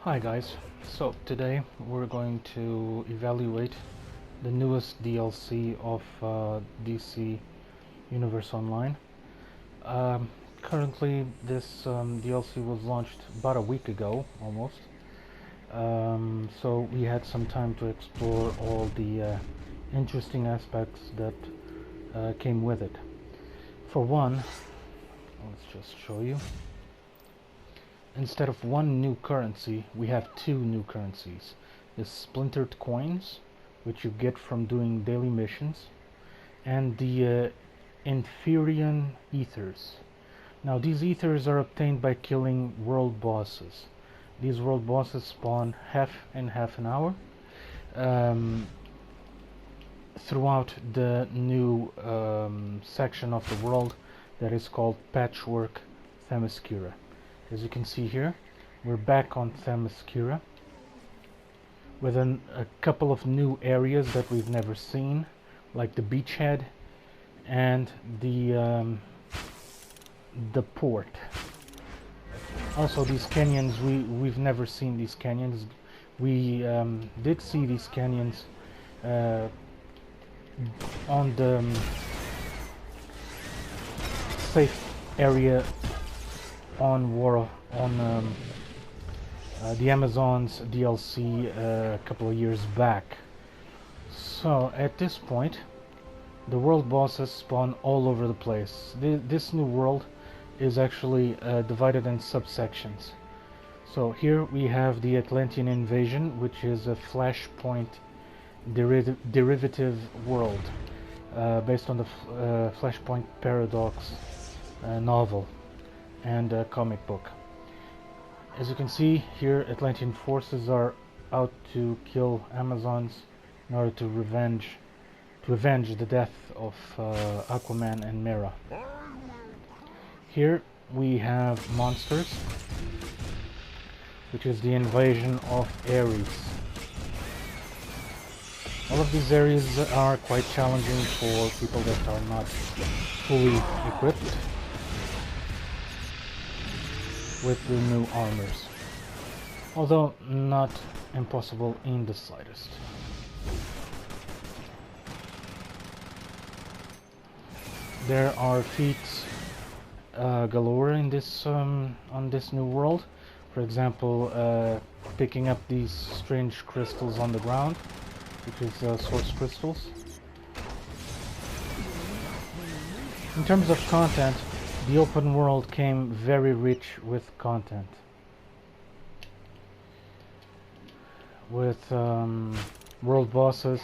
Hi guys, so today we're going to evaluate the newest DLC of DC Universe Online. Currently this DLC was launched about a week ago almost, so we had some time to explore all the interesting aspects that came with it. For one, let's just show you. Instead of one new currency, we have two new currencies. The splintered coins, which you get from doing daily missions, and the Inferion ethers. Now these ethers are obtained by killing world bosses. These world bosses spawn half an hour throughout the new section of the world that is called Patchwork Themyscira. As you can see here, we're back on Themyscira with a couple of new areas that we've never seen, like the beachhead and the port. Also, these canyons, we've never seen these canyons. We did see these canyons on the safe area on the Amazon's DLC a couple of years back. So at this point, the world bosses spawn all over the place. This new world is actually divided in subsections. So here we have the Atlantean invasion, which is a Flashpoint derivative world based on the Flashpoint Paradox novel and a comic book. As you can see here, Atlantean forces are out to kill Amazons in order to avenge the death of Aquaman and Mera. Here we have monsters, which is the invasion of Ares. All of these areas are quite challenging for people that are not fully equipped with the new armors, although not impossible in the slightest. There are feats galore in this on this new world. For example, picking up these strange crystals on the ground, which is source crystals. In terms of content, the open world came very rich with content, with world bosses,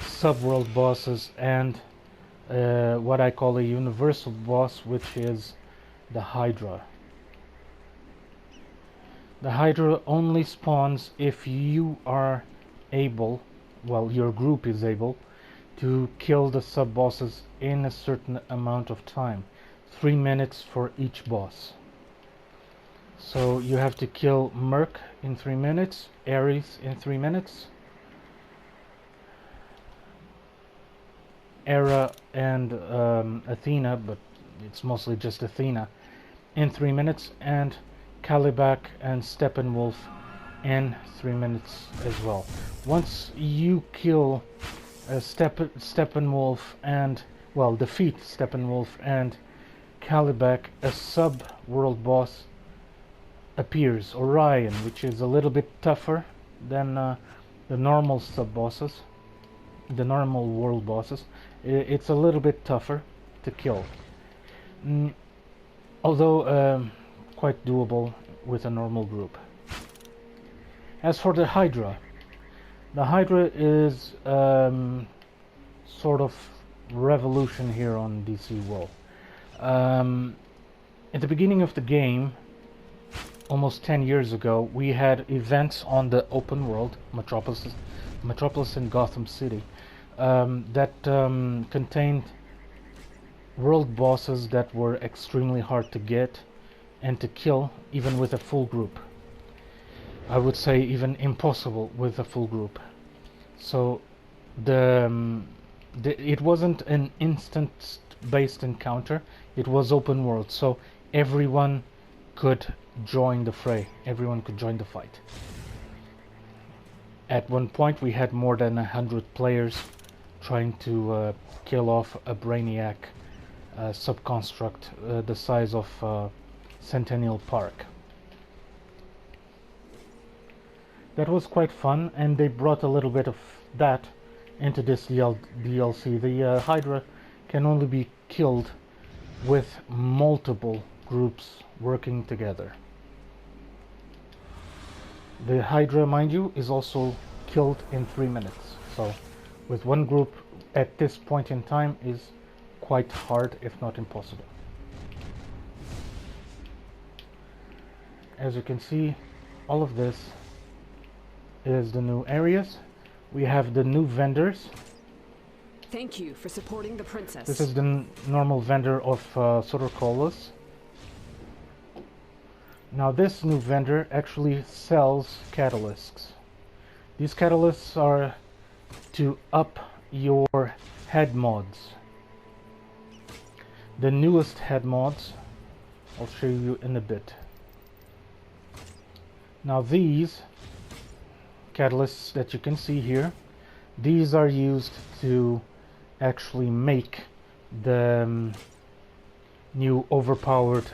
sub-world bosses, and what I call a universal boss, which is the Hydra. The Hydra only spawns if you are able, well, your group is able, to kill the sub-bosses in a certain amount of time. 3 minutes for each boss. So you have to kill Merc in 3 minutes, Ares in 3 minutes, Hera and Athena, but it's mostly just Athena, in 3 minutes, and Kalibak and Steppenwolf in 3 minutes as well. Once you kill Steppenwolf and, well, defeat Steppenwolf and Kalibak, a sub-world boss appears, Orion, which is a little bit tougher than the normal sub-bosses, the normal world bosses. It's a little bit tougher to kill, although quite doable with a normal group. As for the Hydra is sort of revolution here on DC World. At the beginning of the game, almost 10 years ago, we had events on the open world, Metropolis and Gotham City, that contained world bosses that were extremely hard to get and to kill, even with a full group. I would say even impossible with a full group. So it wasn't an instant based encounter, it was open world, so everyone could join the fray. Everyone could join the fight. At one point we had more than 100 players trying to kill off a Brainiac subconstruct the size of Centennial Park. That was quite fun, and they brought a little bit of that into this DLC. The Hydra can only be killed with multiple groups working together. The Hydra, mind you, is also killed in 3 minutes. So with one group at this point in time is quite hard, if not impossible. As you can see, all of this is the new areas. We have the new vendors. Thank you for supporting the princess. This is the normal vendor of Sotorcolas. Now this new vendor actually sells catalysts. These catalysts are to up your head mods. The newest head mods, I'll show you in a bit. Now these catalysts that you can see here, these are used to actually make the new overpowered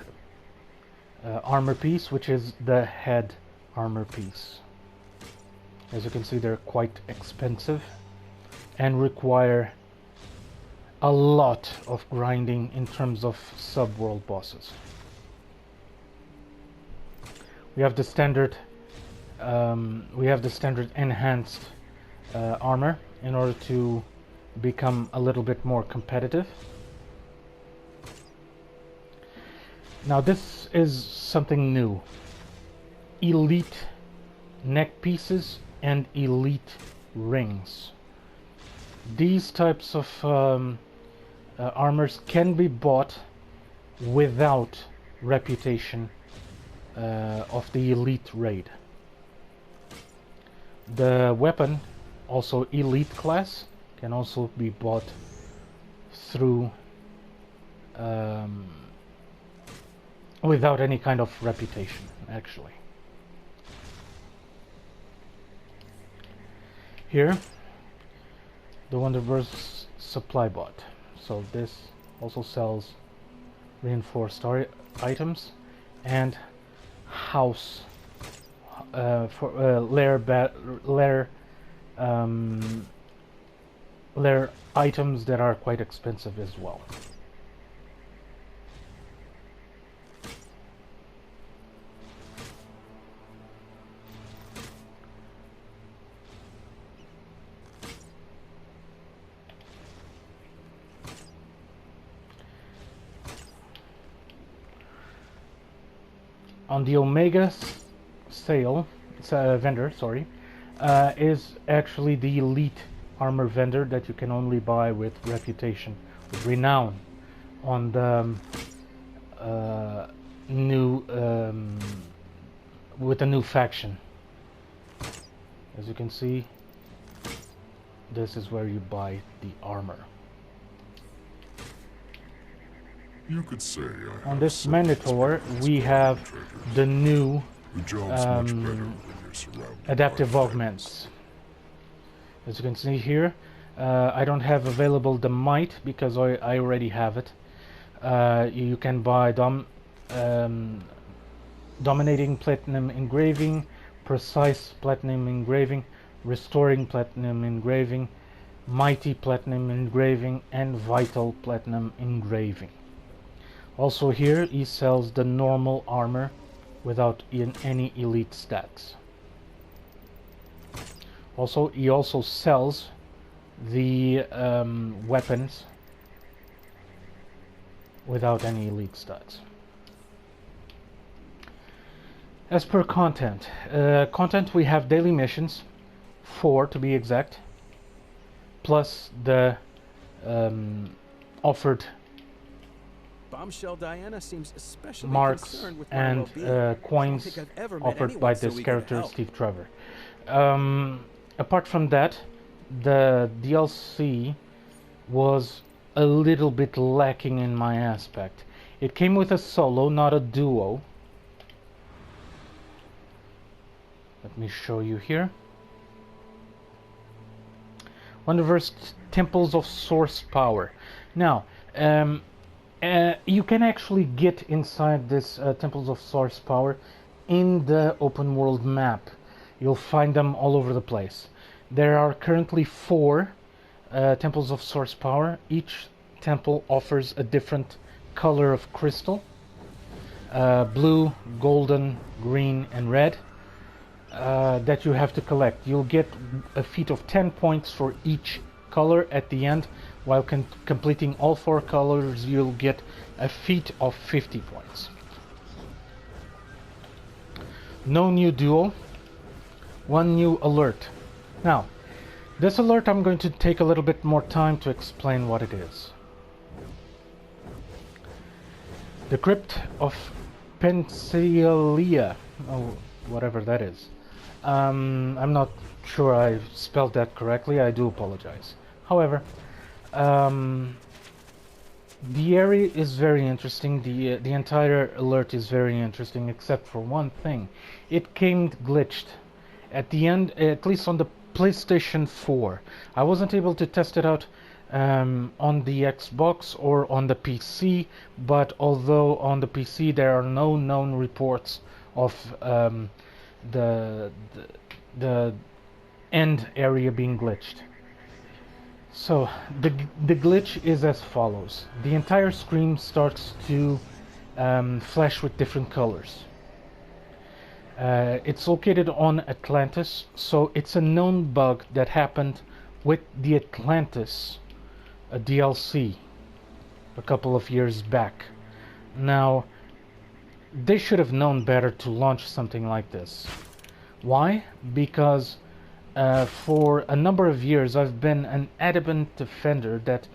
armor piece, which is the head armor piece. As you can see, they're quite expensive and require a lot of grinding in terms of sub-world bosses. We have the standard enhanced armor in order to become a little bit more competitive. Now this is something new. Elite neck pieces and elite rings. These types of armors can be bought without reputation of the elite raid. The weapon, also elite class, can also be bought through without any kind of reputation, actually. Here, the Wonderverse supply bot. So this also sells reinforced items and house for lair items that are quite expensive as well. On the Omega vendor, sorry, is actually the elite armor vendor that you can only buy with reputation, with renown, on the with the new faction. As you can see, this is where you buy the armor. You could say on this Minotaur, we have the new adaptive augments. As you can see here, I don't have available the might because I already have it. You can buy dominating platinum engraving, precise platinum engraving, restoring platinum engraving, mighty platinum engraving, and vital platinum engraving. Also here he sells the normal armor without any elite stats. Also he also sells the weapons without any elite stats. As per content, we have daily missions, 4 to be exact, plus the offered Bombshell Diana seems especially marks and coins offered by this character, Steve Trevor. Apart from that, the DLC was a little bit lacking in my aspect. It came with a solo, not a duo, Let me show you here. Wonderverse Temples of Source Power. Now, you can actually get inside this Temples of Source Power in the open world map. You'll find them all over the place. There are currently 4 Temples of Source Power. Each temple offers a different color of crystal. Blue, golden, green and red. That you have to collect. You'll get a feat of 10 points for each color at the end. While completing all 4 colors, you'll get a feat of 50 points. No new duel, 1 new alert. Now, this alert I'm going to take a little bit more time to explain what it is. The Crypt of Pensalia, oh, whatever that is. I'm not sure I spelled that correctly, I do apologize. However, the area is very interesting, the entire alert is very interesting, except for one thing. It came glitched at the end, at least on the PlayStation 4. I wasn't able to test it out on the Xbox or on the PC, but although on the PC there are no known reports of the end area being glitched. So the glitch is as follows. The entire screen starts to flash with different colors. It's located on Atlantis, so it's a known bug that happened with the Atlantis DLC a couple of years back. Now, they should have known better to launch something like this. Why? Because for a number of years I've been an adamant defender that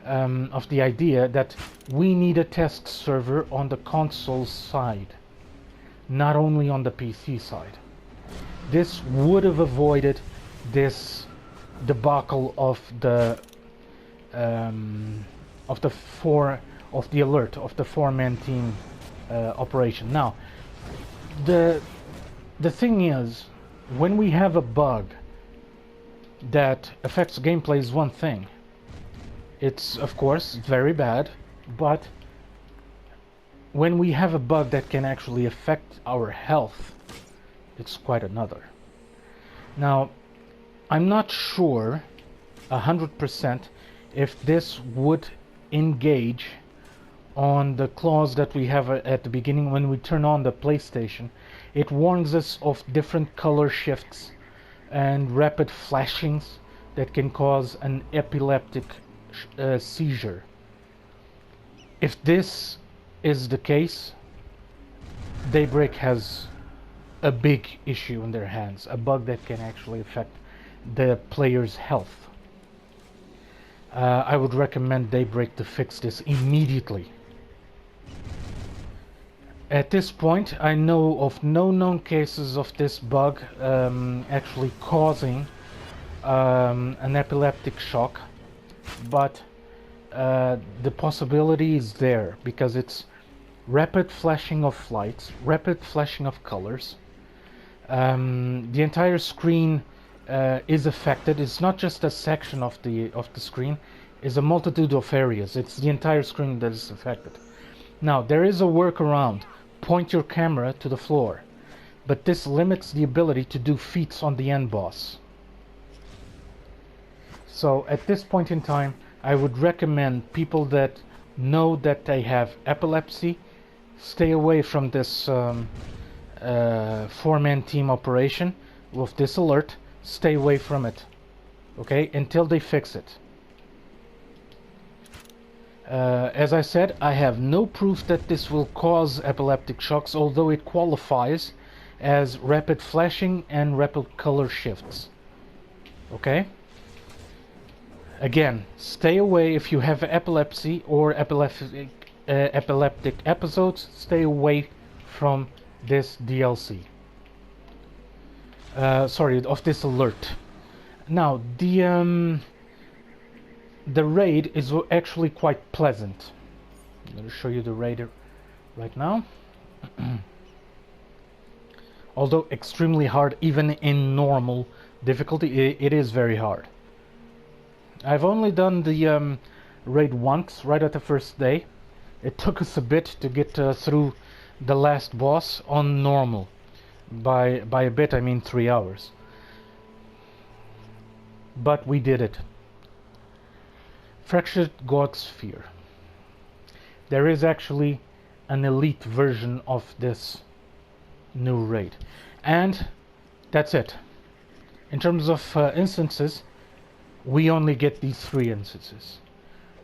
of the idea that we need a test server on the console side, not only on the PC side. This would have avoided this debacle of the alert of the 4-man team operation. Now, the thing is, when we have a bug that affects gameplay is one thing. It's of course very bad, but when we have a bug that can actually affect our health, it's quite another. Now, I'm not sure 100% if this would engage on the clause that we have at the beginning when we turn on the PlayStation. It warns us of different color shifts and rapid flashings that can cause an epileptic seizure. If this is the case, Daybreak has a big issue in their hands, a bug that can actually affect the player's health. I would recommend Daybreak to fix this immediately. At this point, I know of no known cases of this bug actually causing an epileptic shock, but the possibility is there because it's rapid flashing of lights, rapid flashing of colors. The entire screen is affected. It's not just a section of the screen; it's a multitude of areas. It's the entire screen that is affected. Now, there is a workaround. Point your camera to the floor, but this limits the ability to do feats on the end boss. So at this point in time, I would recommend people that know that they have epilepsy stay away from this 4-man team operation with this alert. Stay away from it, okay, until they fix it. As I said, I have no proof that this will cause epileptic shocks, although it qualifies as rapid flashing and rapid color shifts. Okay? Again, stay away if you have epilepsy or epileptic episodes. Stay away from this DLC. Sorry, of this alert. Now, the raid is actually quite pleasant. I'm going to show you the raid right now. Although extremely hard, even in normal difficulty, it is very hard. I've only done the raid once, right at the first day. It took us a bit to get through the last boss on normal. By a bit, I mean 3 hours. But we did it. Fractured God Sphere. There is actually an elite version of this new raid. And that's it. In terms of instances, we only get these 3 instances.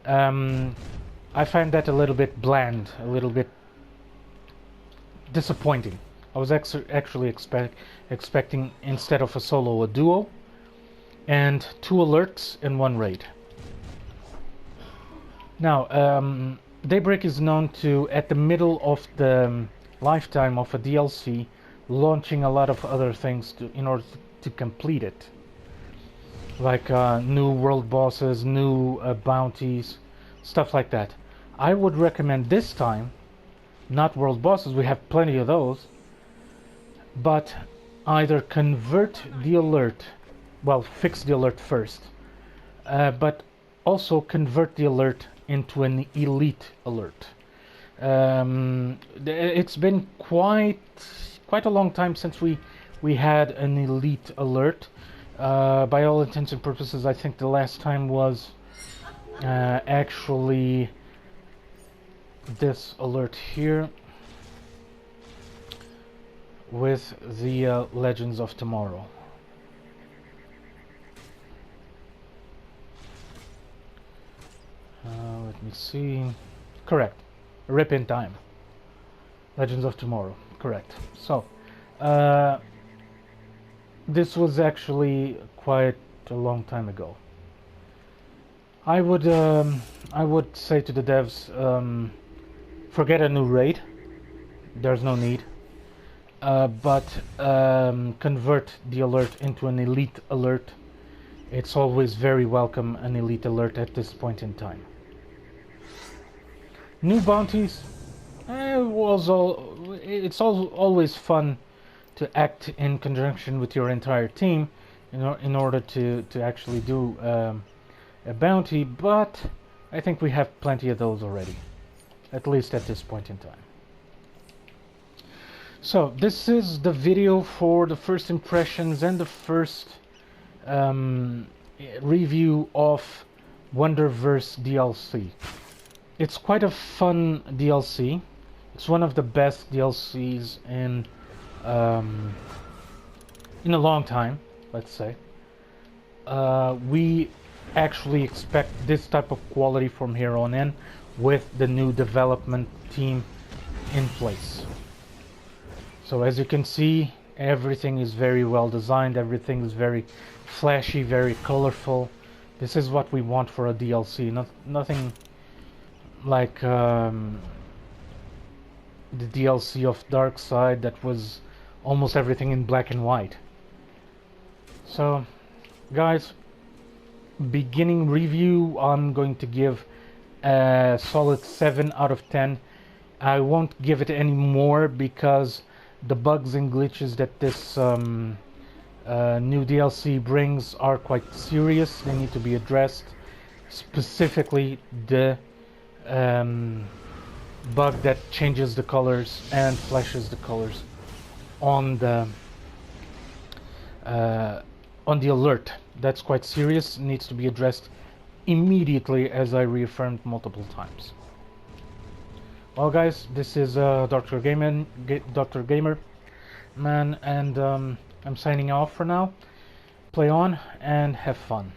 I find that a little bit bland, a little bit disappointing. I was actually expecting, instead of a solo, a duo, and 2 alerts in 1 raid. Now, Daybreak is known to, at the middle of the lifetime of a DLC, launching a lot of other things in order to complete it. Like new world bosses, new bounties, stuff like that. I would recommend this time, not world bosses, we have plenty of those, but either convert the alert, well, fix the alert first, but also convert the alert into an elite alert. It's been quite a long time since we had an elite alert. By all intents and purposes, I think the last time was actually this alert here with the Legends of Tomorrow. Let me see. Correct. Rip in Time. Legends of Tomorrow. Correct. So, this was actually quite a long time ago. I would say to the devs, forget a new raid. There's no need. But convert the alert into an elite alert. It's always very welcome, an elite alert at this point in time. New bounties, it's always fun to act in conjunction with your entire team in order to actually do a bounty, but I think we have plenty of those already, at least at this point in time. So this is the video for the first impressions and the first review of Wonderverse DLC. It's quite a fun DLC. It's one of the best DLCs in a long time, let's say. We actually expect this type of quality from here on in with the new development team in place. So as you can see, everything is very well designed, everything is very flashy, very colorful. This is what we want for a DLC, nothing like the DLC of Dark Side that was almost everything in black and white. So guys, beginning review, I'm going to give a solid 7 out of 10. I won't give it any more because the bugs and glitches that this new DLC brings are quite serious. They need to be addressed. Specifically the bug that changes the colors and flashes the colors on the alert. That's quite serious. It needs to be addressed immediately, as I reaffirmed multiple times. Well guys, this is Dr. Gamer Man, and I'm signing off for now. Play on and have fun.